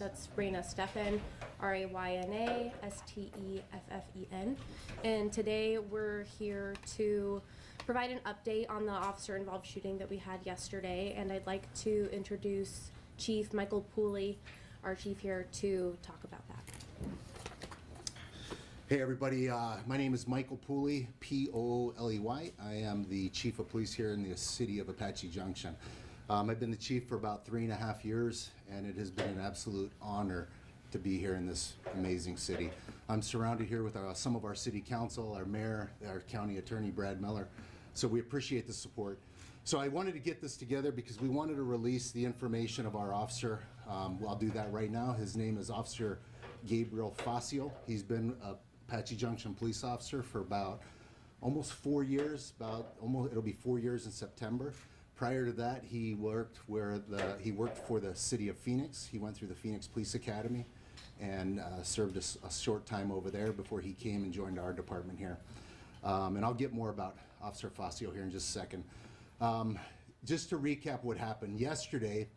That's Rayna Steffen, Rayna Steffen. And today we're here to provide an update on the officer-involved shooting that we had yesterday. And I'd like to introduce Chief Michael Pooley, our chief here, to talk about that. Hey everybody, my name is Michael Pooley, P-O-L-E-Y. I am the Chief of Police here in the city of Apache Junction. I've been the chief for about 3.5 years, and it has been an absolute honor to be here in this amazing city. I'm surrounded here with some of our city council, our mayor, our county attorney, Brad Miller, so we appreciate the support. So I wanted to get this together because we wanted to release the information of our officer. I'll do that right now. His name is Officer Gabriel Facio. He's been a Apache Junction police officer for about almost 4 years. It'll be 4 years in September. Prior to that, he worked for the city of Phoenix. He went through the Phoenix Police Academy and served a short time over there before he came and joined our department here. And I'll get more about Officer Facio here in just a second. Just to recap what happened yesterday,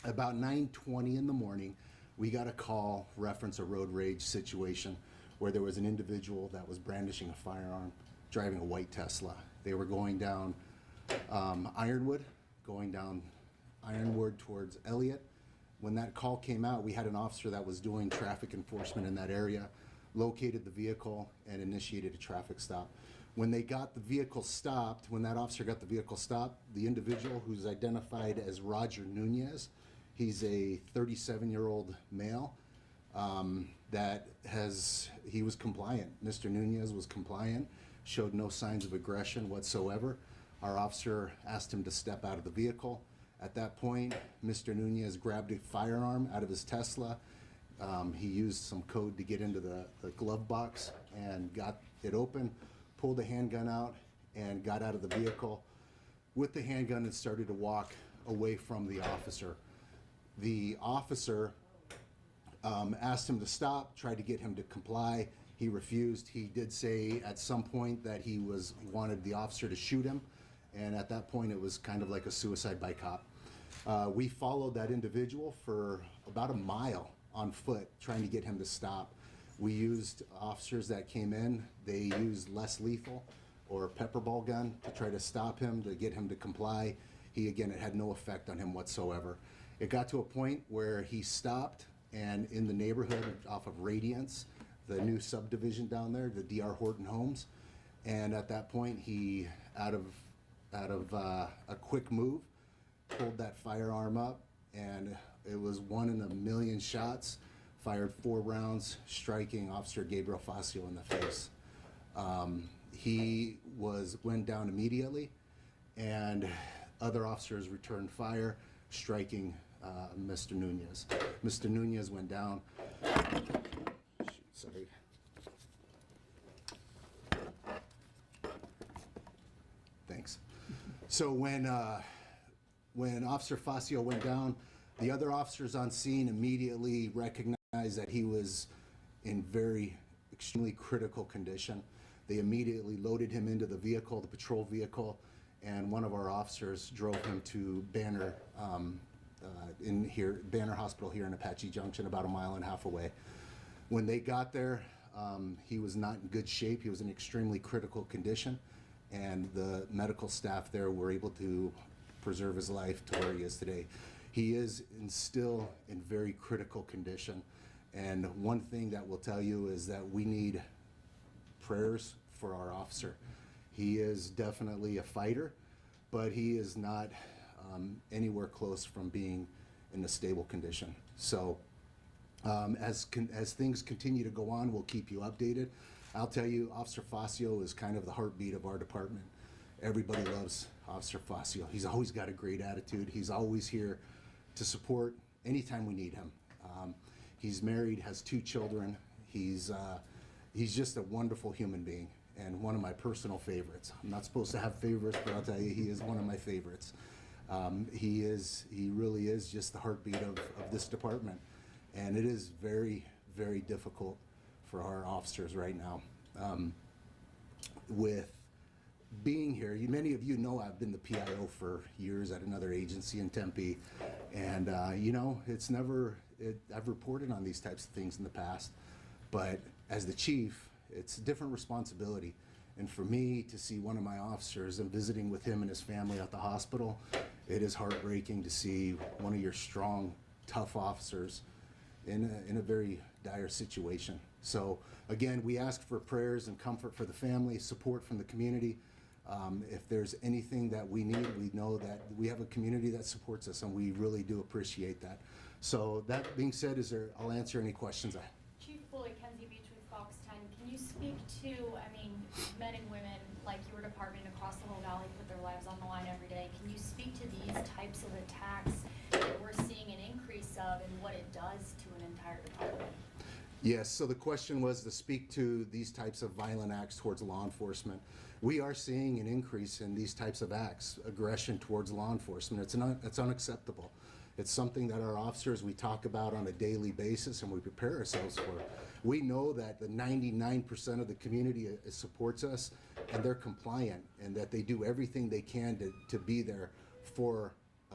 about 9:20 in the morning, we got a call reference a road rage situation where there was an individual that was brandishing a firearm, driving a white Tesla. They were going down Ironwood towards Elliott. When that call came out, we had an officer that was doing traffic enforcement in that area, located the vehicle and initiated a traffic stop. When they got the vehicle stopped, when that officer got the vehicle stopped, the individual, who's identified as Roger Nunez, he's a 37-year-old male, he was compliant. Mr. Nunez was compliant, showed no signs of aggression whatsoever. Our officer asked him to step out of the vehicle. At that point, Mr. Nunez grabbed a firearm out of his Tesla. He used some code to get into the glove box and got it open, pulled the handgun out, and got out of the vehicle with the handgun and started to walk away from the officer. The officer asked him to stop, tried to get him to comply. He refused. He did say at some point that he wanted the officer to shoot him, and at that point it was kind of like a suicide by cop. We followed that individual for about a mile on foot, trying to get him to stop. We used officers that came in. They used less lethal or a pepper ball gun to try to stop him, to get him to comply. It had no effect on him whatsoever. It got to a point where he stopped, and in the neighborhood off of Radiance, the new subdivision down there, the D.R. Horton homes, and at that point he, out of a quick move, pulled that firearm up, and it was 1 in a million shots, fired 4 rounds, striking Officer Gabriel Facio in the face. He went down immediately, and other officers returned fire, striking Mr. Nunez. Mr. Nunez went down. Shoot, sorry. Thanks. So when Officer Facio went down, the other officers on scene immediately recognized that he was in extremely critical condition. They immediately loaded him into the vehicle, the patrol vehicle, and one of our officers drove him to Banner Hospital here in Apache Junction, about 1.5 miles away. When they got there, he was not in good shape. He was in extremely critical condition, and the medical staff there were able to preserve his life to where he is today. He is still in very critical condition, and one thing that we'll tell you is that we need prayers for our officer. He is definitely a fighter, but he is not anywhere close from being in a stable condition. So as things continue to go on, we'll keep you updated. I'll tell you, Officer Facio is kind of the heartbeat of our department. Everybody loves Officer Facio. He's always got a great attitude. He's always here to support anytime we need him. He's married, has 2 children. He's just a wonderful human being and one of my personal favorites. I'm not supposed to have favorites, but I'll tell you, he is one of my favorites. He really is just the heartbeat of this department, and it is very, very difficult for our officers right now. With being here, many of you know I've been the PIO for years at another agency in Tempe, and you know, it's never I've reported on these types of things in the past, but as the chief, it's a different responsibility. And for me to see one of my officers and visiting with him and his family at the hospital, it is heartbreaking to see one of your strong, tough officers in a very dire situation. So again, we ask for prayers and comfort for the family, support from the community. If there's anything that we need, we know that we have a community that supports us, and we really do appreciate that. So that being said, I'll answer any questions. Chief Floyd, Kenzie Beach with Fox 10. Can you speak to, men and women like your department across the whole valley put their lives on the line every day. Can you speak to these types of attacks that we're seeing an increase of and what it does to an entire department? Yes, so the question was to speak to these types of violent acts towards law enforcement. We are seeing an increase in these types of acts, aggression towards law enforcement. It's unacceptable. It's something that our officers, we talk about on a daily basis and we prepare ourselves for. We know that the 99% of the community supports us and they're compliant, and that they do everything they can to be there for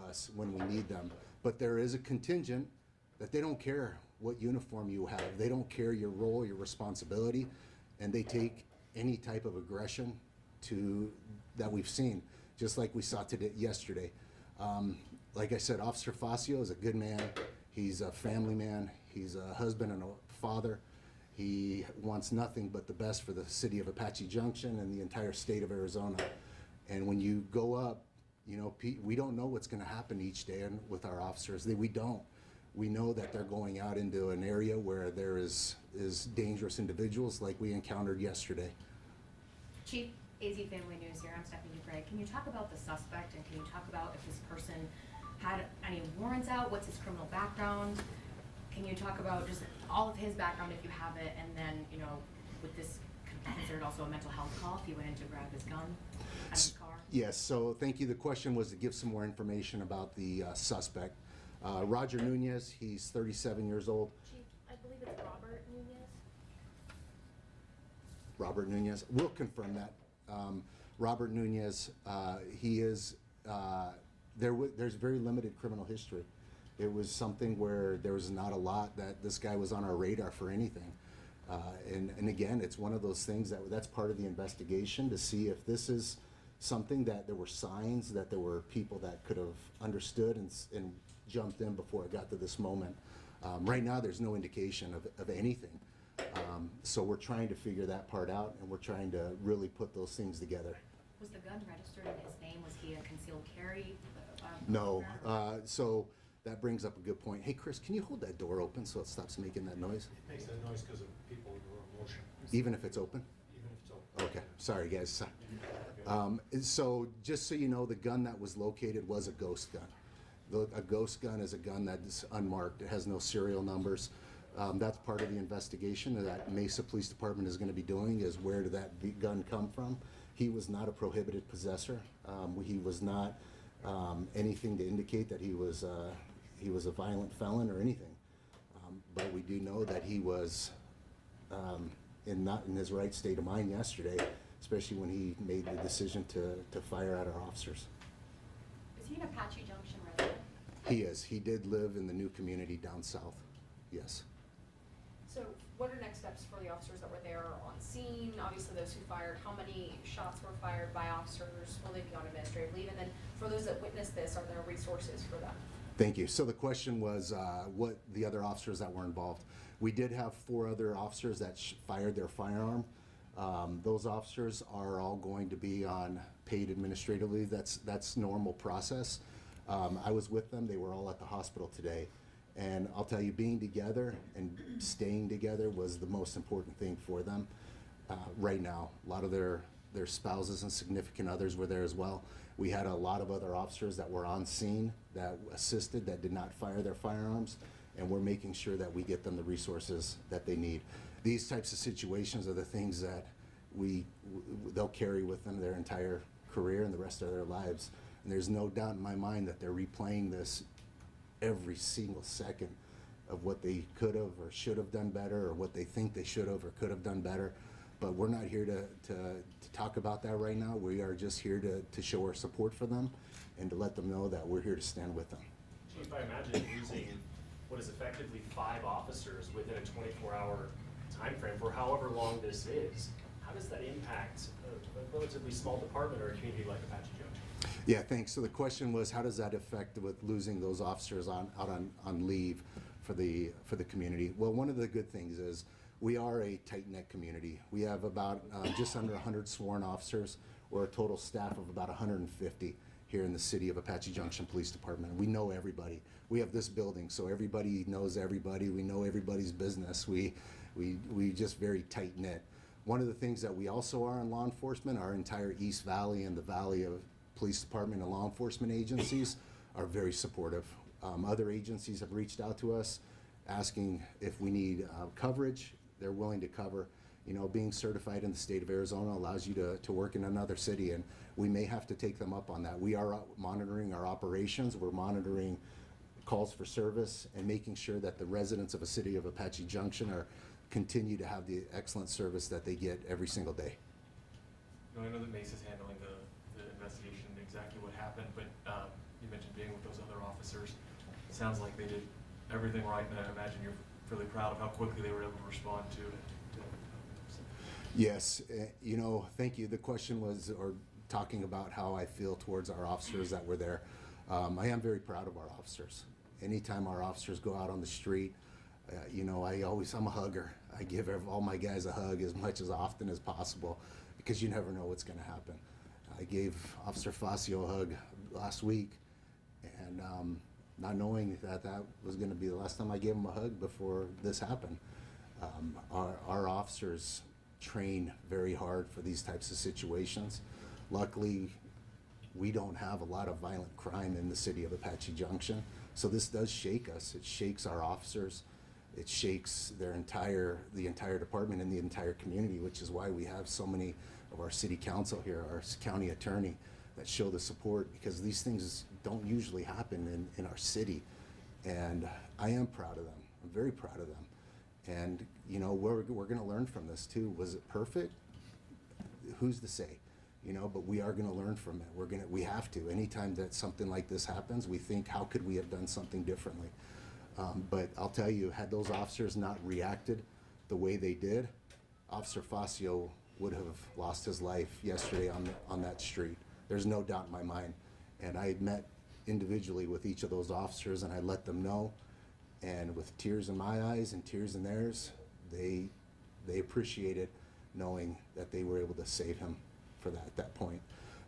us when we need them. But there is a contingent that they don't care what uniform you have. They don't care your role, your responsibility, and they take any type of aggression that we've seen, just like we saw yesterday. Like I said, Officer Facio is a good man. He's a family man. He's a husband and a father. He wants nothing but the best for the city of Apache Junction and the entire state of Arizona. And when you go up, we don't know what's going to happen each day with our officers. We don't. We know that they're going out into an area where there is dangerous individuals like we encountered yesterday. Chief, AZ Family News here. I'm Stephanie Gray. Can you talk about the suspect, and can you talk about if this person had any warrants out? What's his criminal background? Can you talk about just all of his background if you have it, and then, would this considered also a mental health call if he went in to grab his gun out of his car? Yes, so thank you. The question was to give some more information about the suspect. Roger Nunez, he's 37 years old. Chief, I believe it's Robert Nunez. Robert Nunez, we'll confirm that. Robert Nunez, he is, there's very limited criminal history. It was something where there was not a lot that this guy was on our radar for anything. And again, it's one of those things that's part of the investigation to see if this is something that there were signs that there were people that could have understood and jumped in before it got to this moment. Right now, there's no indication of anything. So we're trying to figure that part out, and we're trying to really put those things together. Was the gun registered in his name? Was he a concealed carry? No. So that brings up a good point. Hey, Chris, can you hold that door open so it stops making that noise? It makes that noise because of people who are in motion. Even if it's open? Even if it's open. Okay, sorry guys. So just so you know, the gun that was located was a ghost gun. A ghost gun is a gun that is unmarked. It has no serial numbers. That's part of the investigation that Mesa Police Department is going to be doing, is where did that gun come from. He was not a prohibited possessor. He was not anything to indicate that he was a violent felon or anything. But we do know that he was not in his right state of mind yesterday, especially when he made the decision to fire at our officers. Is he an Apache Junction resident? He is. He did live in the new community down south. Yes. So what are next steps for the officers that were there on scene? Obviously those who fired, how many shots were fired by officers? Will they be on administrative leave? And then for those that witnessed this, are there resources for them? Thank you. So the question was what the other officers that were involved. We did have 4 other officers that fired their firearm. Those officers are all going to be on paid administrative leave. That's normal process. I was with them. They were all at the hospital today. And I'll tell you, being together and staying together was the most important thing for them right now. A lot of their spouses and significant others were there as well. We had a lot of other officers that were on scene that assisted, that did not fire their firearms, and we're making sure that we get them the resources that they need. These types of situations are the things that they'll carry with them their entire career and the rest of their lives. And there's no doubt in my mind that they're replaying this every single second of what they could have or should have done better, or what they think they should have or could have done better. But we're not here to talk about that right now. We are just here to show our support for them and to let them know that we're here to stand with them. Chief, I imagine using what is effectively 5 officers within a 24-hour time frame for however long this is. How does that impact a relatively small department or a community like Apache Junction? Yeah, thanks. So the question was, how does that affect with losing those officers out on leave for the community? Well, one of the good things is we are a tight-knit community. We have about just under 100 sworn officers. We're a total staff of about 150 here in the city of Apache Junction Police Department. We know everybody. We have this building, so everybody knows everybody. We know everybody's business. We just very tight-knit. One of the things that we also are in law enforcement, our entire East Valley and the Valley of Police Department and law enforcement agencies are very supportive. Other agencies have reached out to us asking if we need coverage. They're willing to cover. You know, being certified in the state of Arizona allows you to work in another city, and we may have to take them up on that. We are monitoring our operations. We're monitoring calls for service and making sure that the residents of a city of Apache Junction continue to have the excellent service that they get every single day. You know, I know that Mace is handling the investigation, exactly what happened, but you mentioned being with those other officers. It sounds like they did everything right, and I imagine you're fairly proud of how quickly they were able to respond to it. Yes, you know, thank you. The question was, or talking about how I feel towards our officers that were there. I am very proud of our officers. Anytime our officers go out on the street, you know, I'm a hugger. I give all my guys a hug as much as often as possible because you never know what's going to happen. I gave Officer Facio a hug last week, and not knowing that was going to be the last time I gave him a hug before this happened. Our officers train very hard for these types of situations. Luckily, we don't have a lot of violent crime in the city of Apache Junction, so this does shake us. It shakes our officers. It shakes the entire department and the entire community, which is why we have so many of our city council here, our county attorney, that show the support, because these things don't usually happen in our city. And I am proud of them. I'm very proud of them. And you know, we're going to learn from this too. Was it perfect? Who's to say? You know, but we are going to learn from it. We have to. Anytime that something like this happens, we think, how could we have done something differently? But I'll tell you, had those officers not reacted the way they did, Officer Facio would have lost his life yesterday on that street. There's no doubt in my mind. And I had met individually with each of those officers, and I let them know. And with tears in my eyes and tears in theirs, they appreciated knowing that they were able to save him for that at that point.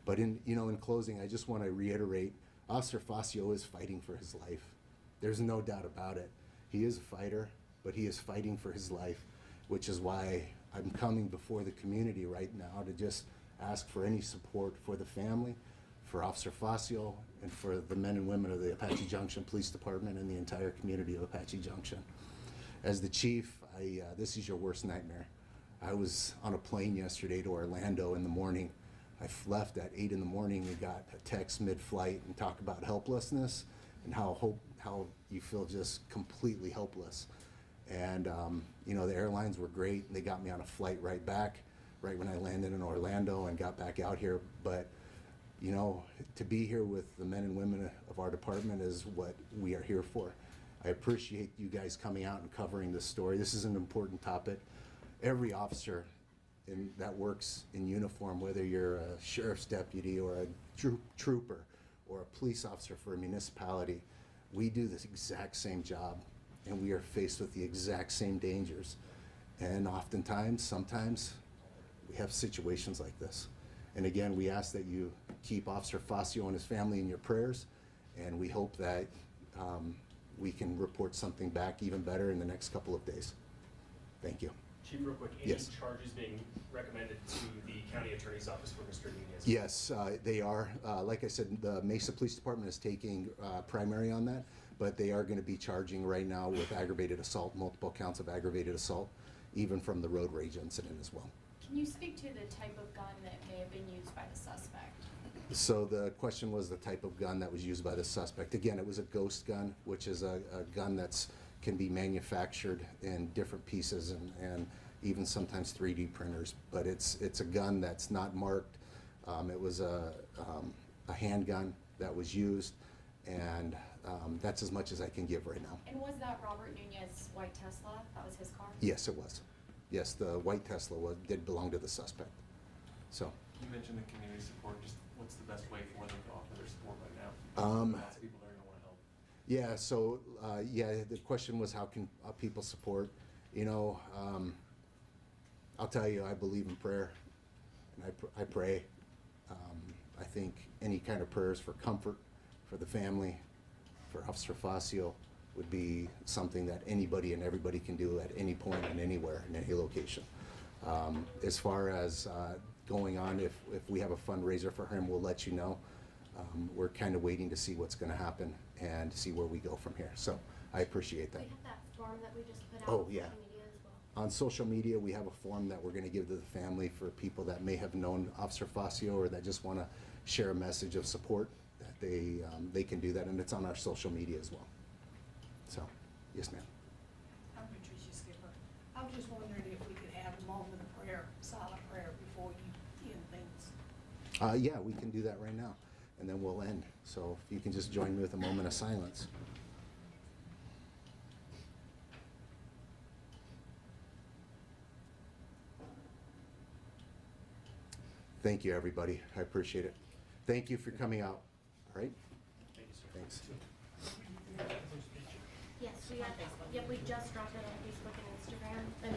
But in closing, I just want to reiterate, Officer Facio is fighting for his life. There's no doubt about it. He is a fighter, but he is fighting for his life, which is why I'm coming before the community right now to just ask for any support for the family, for Officer Facio, and for the men and women of the Apache Junction Police Department and the entire community of Apache Junction. As the chief, this is your worst nightmare. I was on a plane yesterday to Orlando in the morning. I left at 8 in the morning and got a text mid-flight and talk about helplessness and how you feel just completely helpless. And you know, the airlines were great, and they got me on a flight right back, right when I landed in Orlando and got back out here. But you know, to be here with the men and women of our department is what we are here for. I appreciate you guys coming out and covering this story. This is an important topic. Every officer that works in uniform, whether you're a sheriff's deputy or a trooper or a police officer for a municipality, we do this exact same job, and we are faced with the exact same dangers. And oftentimes, sometimes, we have situations like this. And again, we ask that you keep Officer Facio and his family in your prayers, and we hope that we can report something back even better in the next couple of days. Thank you. Chief, real quick, any Yes. charges being recommended to the county attorney's office for Mr. Nunez? Yes, they are. Like I said, the Mesa Police Department is taking primary on that, but they are going to be charging right now with aggravated assault, multiple counts of aggravated assault, even from the road rage incident as well. Can you speak to the type of gun that may have been used by the suspect? So the question was the type of gun that was used by the suspect. Again, it was a ghost gun, which is a gun that's can be manufactured in different pieces and even sometimes 3D printers. But it's a gun that's not marked. It was a handgun that was used, and that's as much as I can give right now. And was that Robert Nunez white Tesla? That was his car? Yes, it was. Yes, the white Tesla did belong to the suspect. So, You mentioned the community support, just what's the best way for them to offer their support right now? Lots of people that are gonna wanna help. yeah, so, yeah, the question was how can people support? You know, I'll tell you, I believe in prayer, and I pray. I think any kind of prayers for comfort for the family, for Officer Facio, would be something that anybody and everybody can do at any point and anywhere in any location. As far as going on, if we have a fundraiser for him, we'll let you know. We're kind of waiting to see what's going to happen and see where we go from here. So I appreciate that. We have that form that we just put out Oh, on yeah. social media as well. On social media, we have a form that we're going to give to the family for people that may have known Officer Facio or that just want to share a message of support, that they can do that, and it's on our social media as well. So, yes, ma'am. I'm Patricia Skipper. I was just wondering if we could have a moment of prayer, silent prayer, before you end things. Yeah, we can do that right now, and then we'll end. So if you can just join me with a moment of silence. Thank you, everybody. I appreciate it. Thank you for coming out. All right? Thank you, sir. Thanks. Yes, we just dropped it on Facebook and Instagram. And